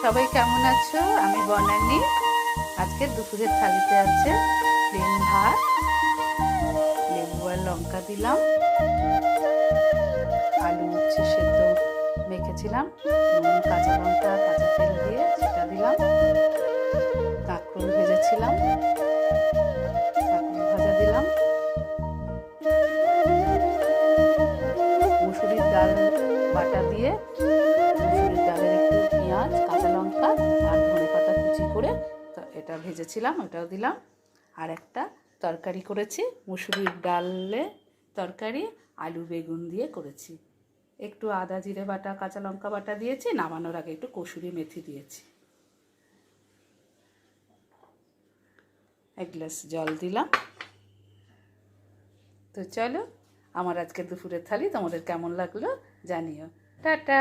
সবাই কেমন আছো? আমি বনানী। আজকে দুপুরের থালিতে আছে প্লেন ভাত, লেবু আর লঙ্কা দিলাম, আলু উচ্ছে সেদ্ধ মেখেছিলাম, নুন কাঁচা লঙ্কা কাঁচা তেল দিয়ে সেটা দিলাম, কাঁকরোল ভেজেছিলাম, কাঁকরোল ভাজা দিলাম, মুসুরির ডাল বাটা দিয়ে মুসুরির ডালের একটু পেঁয়াজ কাঁচা লঙ্কা আর ধনেপাতা কুচি করে এটা ভেজেছিলাম, ওটাও দিলাম। আর একটা তরকারি করেছি, মুসুরির ডালে তরকারি আলু বেগুন দিয়ে করেছি। একটু আদা জিরে বাটা কাঁচা লঙ্কা বাটা দিয়েছি, নামানোর আগে একটু কসুরি মেথি দিয়েছি। এক গ্লাস জল দিলাম। তো চলো, আমার আজকে দুপুরের থালি তোমাদের কেমন লাগলো জানিও। টাটা।